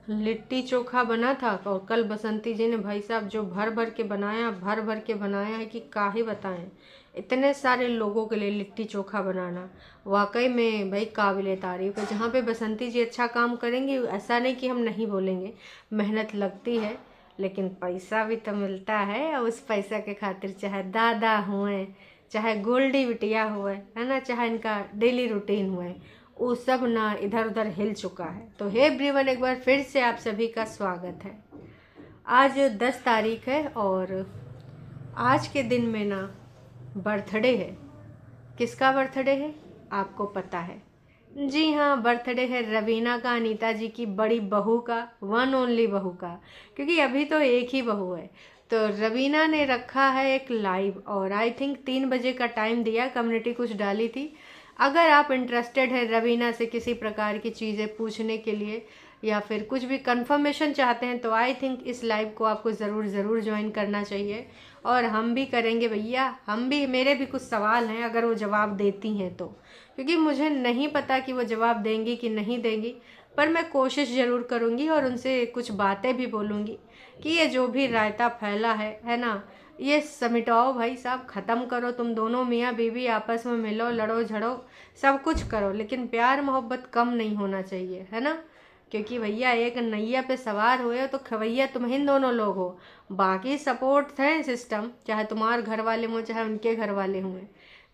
लिट्टी चोखा बना था और कल बसंती जी ने भाई साहब जो भर भर के बनाया है कि काहे बताएं। इतने सारे लोगों के लिए लिट्टी चोखा बनाना वाकई में भाई काबिले तारीफ है। जहाँ पे बसंती जी अच्छा काम करेंगी, ऐसा नहीं कि हम नहीं बोलेंगे, मेहनत लगती है लेकिन पैसा भी तो मिलता है। और उस पैसा के खातिर चाहे दादा हुए, चाहे गोल्डी बिटिया हुए, है ना, चाहे इनका डेली रूटीन हुए, वो सब ना इधर उधर हिल चुका है। तो हे एवरीवन, एक बार फिर से आप सभी का स्वागत है। आज 10 तारीख है और आज के दिन में ना बर्थडे है। किसका बर्थडे है आपको पता है? जी हाँ, बर्थडे है रवीना का, अनीता जी की बड़ी बहू का, वन ओनली बहू का, क्योंकि अभी तो एक ही बहू है। तो रवीना ने रखा है एक लाइव और आई थिंक 3 बजे का टाइम दिया, कम्युनिटी कुछ डाली थी। अगर आप इंटरेस्टेड है रवीना से किसी प्रकार की चीज़ें पूछने के लिए या फिर कुछ भी कंफर्मेशन चाहते हैं तो आई थिंक इस लाइव को आपको ज़रूर ज्वाइन करना चाहिए। और हम भी करेंगे भैया, हम भी, मेरे भी कुछ सवाल हैं अगर वो जवाब देती हैं तो, क्योंकि मुझे नहीं पता कि वो जवाब देंगी कि नहीं देंगी, पर मैं कोशिश ज़रूर करूँगी और उनसे कुछ बातें भी बोलूँगी कि ये जो भी रायता फैला है ना, ये समिटाओ भाई साहब, ख़त्म करो। तुम दोनों मियाँ बीवी आपस में मिलो, लड़ो झड़ो, सब कुछ करो, लेकिन प्यार मोहब्बत कम नहीं होना चाहिए, है ना। क्योंकि भैया एक नैया पे सवार हुए हो तो खवैया तुम ही दोनों लोग हो, बाकी सपोर्ट है सिस्टम, चाहे तुम्हारे घर वाले हों चाहे उनके घर वाले हुए।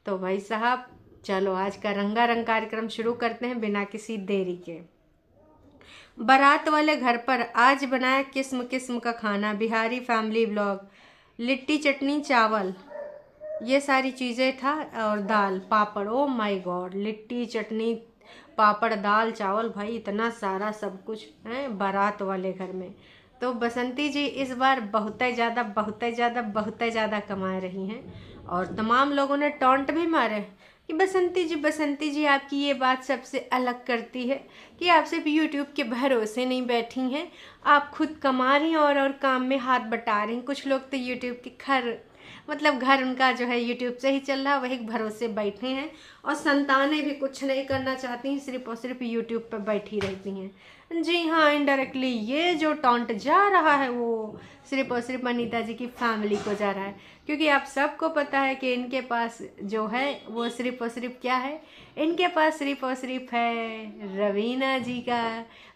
तो भाई साहब चलो आज का रंगारंग कार्यक्रम शुरू करते हैं बिना किसी देरी के। बारात वाले घर पर आज बनाया किस्म किस्म का खाना, बिहारी फैमिली ब्लॉग, लिट्टी चटनी चावल, ये सारी चीज़ें था, और दाल पापड़। ओ माय गॉड, लिट्टी चटनी पापड़ दाल चावल, भाई इतना सारा सब कुछ है बारात वाले घर में। तो बसंती जी इस बार बहुत ज़्यादा कमा रही हैं और तमाम लोगों ने टॉन्ट भी मारे कि बसंती जी आपकी ये बात सबसे अलग करती है कि आप सिर्फ यूट्यूब के भरोसे नहीं बैठी हैं, आप खुद कमा रही हैं और काम में हाथ बटा रही हैं। कुछ लोग तो यूट्यूब के घर उनका जो है यूट्यूब से ही चल रहा, वही भरोसे बैठे हैं और संतानें भी कुछ नहीं करना चाहती हैं, सिर्फ और सिर्फ यूट्यूब पर बैठी रहती हैं। जी हाँ, इनडायरेक्टली ये जो टॉन्ट जा रहा है वो सिर्फ और सिर्फ अनीता जी की फैमिली को जा रहा है, क्योंकि आप सबको पता है कि इनके पास जो है वो सिर्फ और सिर्फ क्या है, इनके पास सिर्फ और सिर्फ है रवीना जी का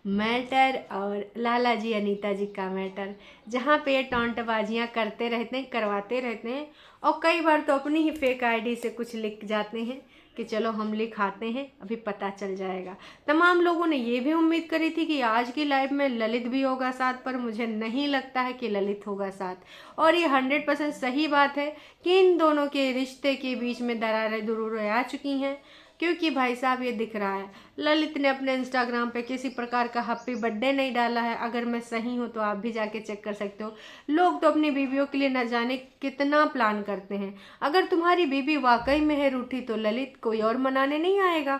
मैटर और लाला जी अनीता जी का मैटर, जहाँ पे ये टॉन्टबाजियाँ करते रहते हैं, करवाते रहते हैं। और कई बार तो अपनी ही फेक आईडी से कुछ लिख जाते हैं कि चलो हम लिखाते हैं, अभी पता चल जाएगा। तमाम लोगों ने ये भी उम्मीद करी थी कि आज की लाइव में ललित भी होगा साथ, पर मुझे नहीं लगता है कि ललित होगा साथ। और ये 100% सही बात है कि इन दोनों के रिश्ते के बीच में दरारें जरूर आ चुकी हैं, क्योंकि भाई साहब ये दिख रहा है ललित ने अपने इंस्टाग्राम पे किसी प्रकार का हैप्पी बर्थडे नहीं डाला है। अगर मैं सही हूँ तो आप भी जाके चेक कर सकते हो। लोग तो अपनी बीवियों के लिए न जाने कितना प्लान करते हैं। अगर तुम्हारी बीवी वाकई में है रूठी तो ललित कोई और मनाने नहीं आएगा,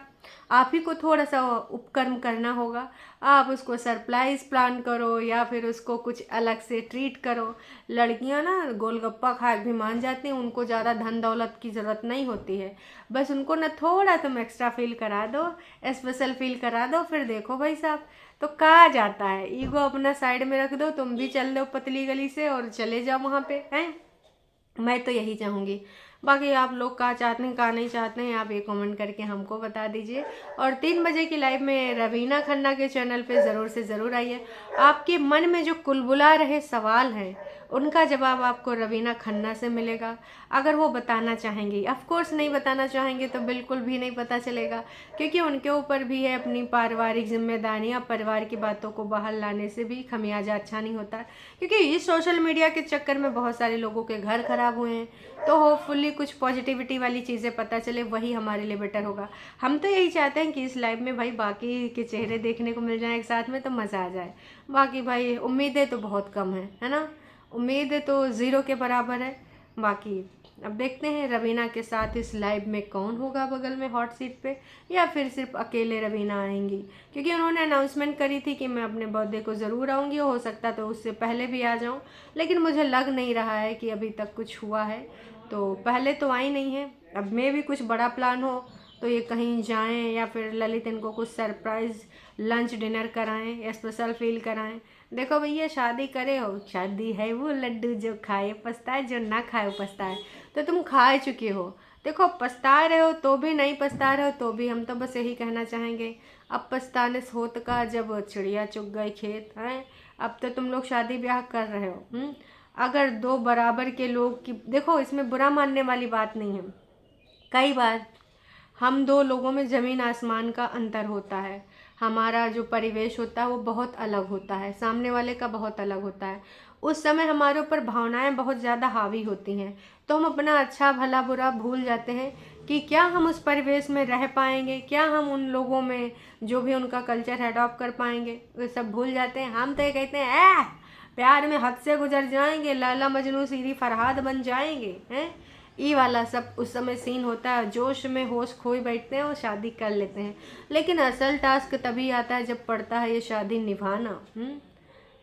आप ही को थोड़ा सा उपकर्म करना होगा। आप उसको सरप्राइज प्लान करो या फिर उसको कुछ अलग से ट्रीट करो। लड़कियां ना गोलगप्पा खा भी मान जाती हैं, उनको ज़्यादा धन दौलत की ज़रूरत नहीं होती है, बस उनको ना थोड़ा तुम एक्स्ट्रा फील करा दो, स्पेशल फील करा दो, फिर देखो भाई साहब तो कहा जाता है ईगो अपना साइड में रख दो, तुम भी चल दो पतली गली से और चले जाओ वहाँ पे हैं। मैं तो यही चाहूँगी। बाकी आप लोग क्या चाहते हैं क्या नहीं चाहते हैं, आप ये कमेंट करके हमको बता दीजिए। और 3 बजे की लाइव में रवीना खन्ना के चैनल पे ज़रूर से ज़रूर आइए। आपके मन में जो कुलबुला रहे सवाल हैं उनका जवाब आपको रवीना खन्ना से मिलेगा, अगर वो बताना चाहेंगी। ऑफ कोर्स नहीं बताना चाहेंगे तो बिल्कुल भी नहीं पता चलेगा, क्योंकि उनके ऊपर भी है अपनी पारिवारिक जिम्मेदारियाँ। परिवार की बातों को बाहर लाने से भी खमियाजा अच्छा नहीं होता, क्योंकि इस सोशल मीडिया के चक्कर में बहुत सारे लोगों के घर खराब हुए हैं। तो होपफुली कुछ पॉजिटिविटी वाली चीज़ें पता चले, वही हमारे लिए बेटर होगा। हम तो यही चाहते हैं कि इस लाइव में भाई बाकी के चेहरे देखने को मिल जाए एक साथ में, तो मज़ा आ जाए। बाकी भाई उम्मीदें तो बहुत कम है ना, उम्मीदें तो ज़ीरो के बराबर है। बाकी अब देखते हैं रवीना के साथ इस लाइव में कौन होगा बगल में हॉट सीट पे, या फिर सिर्फ अकेले रवीना आएंगी, क्योंकि उन्होंने अनाउंसमेंट करी थी कि मैं अपने बर्थडे को ज़रूर आऊँगी, हो सकता तो उससे पहले भी आ जाऊँ, लेकिन मुझे लग नहीं रहा है कि अभी तक कुछ हुआ है। तो पहले तो आई नहीं है, अब में भी कुछ बड़ा प्लान हो तो ये कहीं जाएं या फिर ललित इनको कुछ सरप्राइज़ लंच डिनर कराएं या स्पेशल फील कराएं। देखो भैया, शादी करे हो, शादी है वो लड्डू जो खाए पछताए, जो ना खाए पछताए। तो तुम खा चुके हो, देखो पछता रहे हो तो भी, नहीं पछता रहे हो तो भी, हम तो बस यही कहना चाहेंगे अब पछताने से होत का जब चिड़िया चुग गई खेत हैं। अब तो तुम लोग शादी ब्याह कर रहे हो। अगर दो बराबर के लोग की, देखो इसमें बुरा मानने वाली बात नहीं है। कई बार हम दो लोगों में ज़मीन आसमान का अंतर होता है। हमारा जो परिवेश होता है वो बहुत अलग होता है, सामने वाले का बहुत अलग होता है। उस समय हमारे ऊपर भावनाएं बहुत ज़्यादा हावी होती हैं, तो हम अपना अच्छा भला बुरा भूल जाते हैं कि क्या हम उस परिवेश में रह पाएंगे, क्या हम उन लोगों में जो भी उनका कल्चर है अडॉप्ट कर पाएंगे, वो सब भूल जाते हैं। हम तो ये कहते हैं प्यार में हद से गुजर जाएंगे, लैला मजनू सीरी फरहाद बन जाएंगे हैं। ये वाला सब उस समय सीन होता है, जोश में होश खोई बैठते हैं और शादी कर लेते हैं। लेकिन असल टास्क तभी आता है जब पड़ता है ये शादी निभाना।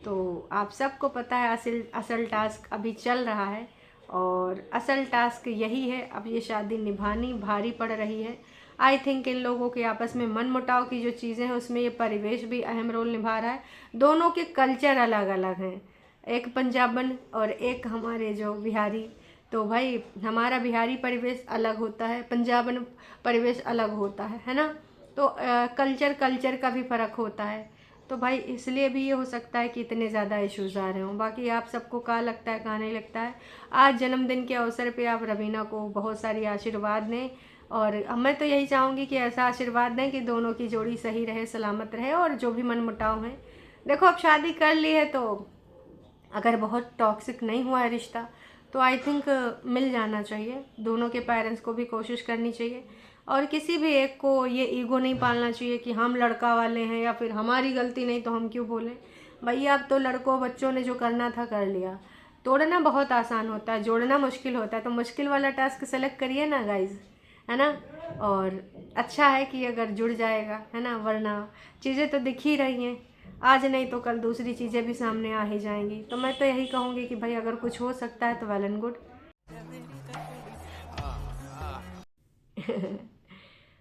तो आप सबको पता है असल टास्क अभी चल रहा है, और असल टास्क यही है, अब ये शादी निभानी भारी पड़ रही है। आई थिंक इन लोगों के आपस में मन मुटाव की जो चीज़ें हैं उसमें ये परिवेश भी अहम रोल निभा रहा है। दोनों के कल्चर अलग अलग हैं, एक पंजाबन और एक हमारे जो बिहारी। तो भाई हमारा बिहारी परिवेश अलग होता है, पंजाबन परिवेश अलग होता है ना। तो कल्चर का भी फ़र्क होता है। तो भाई इसलिए भी ये हो सकता है कि इतने ज़्यादा इश्यूज़ आ रहे हों। बाकी आप सबको क्या लगता है, क्या नहीं लगता है। आज जन्मदिन के अवसर पे आप रवीना को बहुत सारी आशीर्वाद दें, और मैं तो यही चाहूँगी कि ऐसा आशीर्वाद दें कि दोनों की जोड़ी सही रहे, सलामत रहे, और जो भी मनमुटाव हैं। देखो अब शादी कर ली है तो अगर बहुत टॉक्सिक नहीं हुआ है रिश्ता तो आई थिंक मिल जाना चाहिए। दोनों के पेरेंट्स को भी कोशिश करनी चाहिए, और किसी भी एक को ये ईगो नहीं पालना चाहिए कि हम लड़का वाले हैं या फिर हमारी गलती नहीं तो हम क्यों बोलें। भैया अब तो लड़कों बच्चों ने जो करना था कर लिया। तोड़ना बहुत आसान होता है, जोड़ना मुश्किल होता है। तो मुश्किल वाला टास्क सेलेक्ट करिए ना गाइज, है ना। और अच्छा है कि अगर जुड़ जाएगा, है ना, वरना चीज़ें तो दिख ही रही हैं। आज नहीं तो कल दूसरी चीज़ें भी सामने आ ही जाएंगी। तो मैं तो यही कहूँगी कि भाई अगर कुछ हो सकता है तो वेल एंड गुड।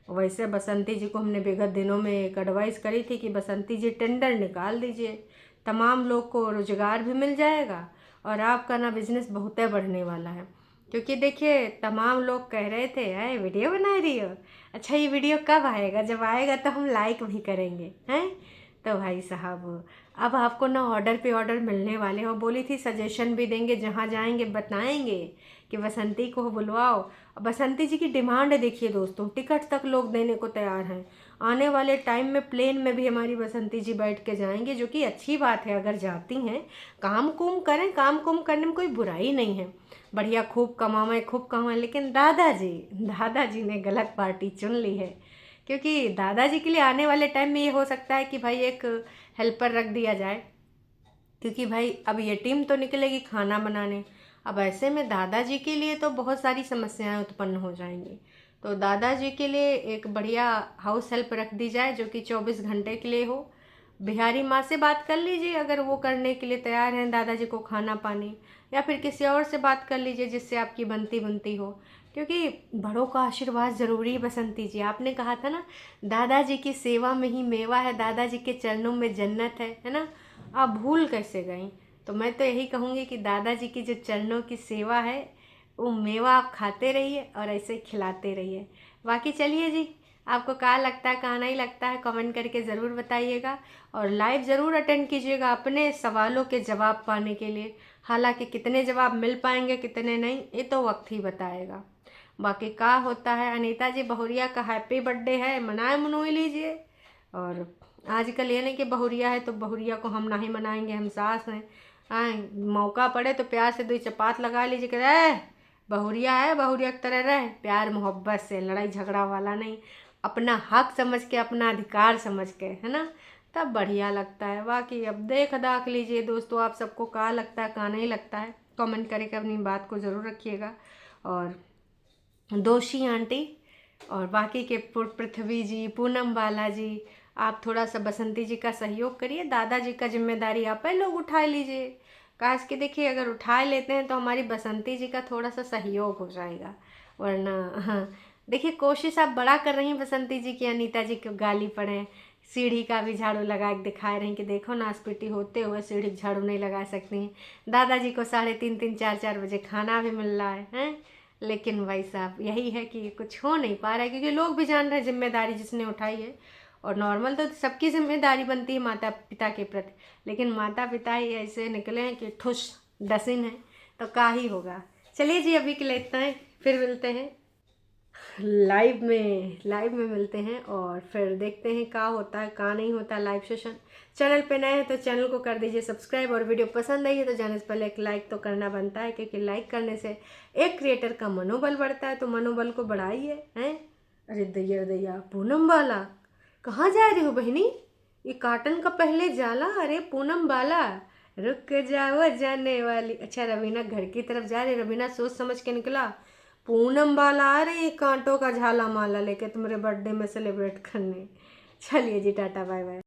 वैसे बसंती जी को हमने विगत दिनों में एक एडवाइस करी थी कि बसंती जी टेंडर निकाल दीजिए, तमाम लोग को रोजगार भी मिल जाएगा और आपका ना बिजनेस बहुत बढ़ने वाला है। क्योंकि देखिए तमाम लोग कह रहे थे अरे वीडियो बना रही हो, अच्छा ये वीडियो कब आएगा, जब आएगा तो हम लाइक भी करेंगे हैं। तो भाई साहब अब आपको ना ऑर्डर पे ऑर्डर मिलने वाले हैं। बोली थी सजेशन भी देंगे, जहाँ जाएंगे बताएंगे कि बसंती को बुलवाओ। बसंती जी की डिमांड देखिए दोस्तों, टिकट तक लोग देने को तैयार हैं। आने वाले टाइम में प्लेन में भी हमारी बसंती जी बैठ के जाएंगे, जो कि अच्छी बात है अगर जाती हैं। काम कुम करें, काम कुम करने में कोई बुराई नहीं है, बढ़िया खूब कमाएं। लेकिन दादाजी ने गलत पार्टी चुन ली है। क्योंकि दादाजी के लिए आने वाले टाइम में ये हो सकता है कि भाई एक हेल्पर रख दिया जाए, क्योंकि भाई अब ये टीम तो निकलेगी खाना बनाने। अब ऐसे में दादाजी के लिए तो बहुत सारी समस्याएं उत्पन्न हो जाएंगी। तो दादाजी के लिए एक बढ़िया हाउस हेल्प रख दी जाए जो कि 24 घंटे के लिए हो। बिहारी माँ से बात कर लीजिए अगर वो करने के लिए तैयार हैं दादाजी को खाना पानी, या फिर किसी और से बात कर लीजिए जिससे आपकी बनती बनती हो। क्योंकि बड़ों का आशीर्वाद ज़रूरी है बसंती जी। आपने कहा था ना दादाजी की सेवा में ही मेवा है, दादाजी के चरणों में जन्नत है ना। आप भूल कैसे गई। तो मैं तो यही कहूँगी कि दादाजी की जो चरणों की सेवा है वो मेवा आप खाते रहिए और ऐसे खिलाते रहिए। बाकी चलिए जी, आपको क्या लगता है क्या नहीं लगता है कमेंट करके ज़रूर बताइएगा, और लाइव ज़रूर अटेंड कीजिएगा अपने सवालों के जवाब पाने के लिए। हालांकि कितने जवाब मिल पाएंगे कितने नहीं ये तो वक्त ही बताएगा। बाकी क्या होता है, अनीता जी बहुरिया का हैप्पी बर्थडे है, मनाए मनोई लीजिए। और आजकल ये नहीं कि बहुरिया है तो बहुरिया को हम नहीं मनाएंगे, हम सास हैं। आए मौका पड़े तो प्यार से 2 चपात लगा लीजिए कि रह बहुरिया है, बहुरिया की तरह रहे, प्यार मोहब्बत से, लड़ाई झगड़ा वाला नहीं, अपना हक समझ के, अपना अधिकार समझ के, है ना, तब बढ़िया लगता है। बाकी अब देख दाख लीजिए दोस्तों, आप सबको क्या लगता है क्या नहीं लगता है कमेंट करके अपनी बात को ज़रूर रखिएगा। और दोषी आंटी और बाकी के पृथ्वी जी, पूनम बाला जी, आप थोड़ा सा बसंती जी का सहयोग करिए, दादाजी का जिम्मेदारी आप ही लोग उठा लीजिए। काश कि देखिए अगर उठा लेते हैं तो हमारी बसंती जी का थोड़ा सा सहयोग हो जाएगा, वरना हाँ देखिए कोशिश आप बड़ा कर रही हैं बसंती जी की अनीता जी को गाली पड़े सीढ़ी का भी झाड़ू लगा के दिखा रहे हैं कि देखो नासपीटी होते हुए सीढ़ी का झाड़ू नहीं लगा सकती हैं। दादाजी को 3:30 4 बजे खाना भी मिल रहा है। लेकिन भाई साहब यही है कि कुछ हो नहीं पा रहा है, क्योंकि लोग भी जान रहे हैं जिम्मेदारी जिसने उठाई है। और नॉर्मल तो सबकी जिम्मेदारी बनती है माता पिता के प्रति, लेकिन माता पिता ही ऐसे निकले हैं कि ठुस डसिन है, तो क्या ही होगा। चलिए जी, अभी के लिए इतना है, फिर मिलते हैं लाइव में मिलते हैं और फिर देखते हैं क्या होता है क्या नहीं होता लाइव सेशन। चैनल पे नए हैं तो चैनल को कर दीजिए सब्सक्राइब, और वीडियो पसंद आई है तो जाने से पहले एक लाइक तो करना बनता है, क्योंकि लाइक करने से एक क्रिएटर का मनोबल बढ़ता है, तो मनोबल को बढ़ाइए हैं। अरे दैया पूनम बाला कहाँ जा रही हो बहनी, ये काटन का पहले जाला। अरे पूनम बाला रुक जाओ जाने वाली। अच्छा रवीना घर की तरफ जा रही, रवीना सोच समझ के निकला। पूनम बाला आ रही कांटों का झाला माला लेके तुम्हारे बर्थडे में सेलिब्रेट करने। चलिए जी, टाटा बाय बाय।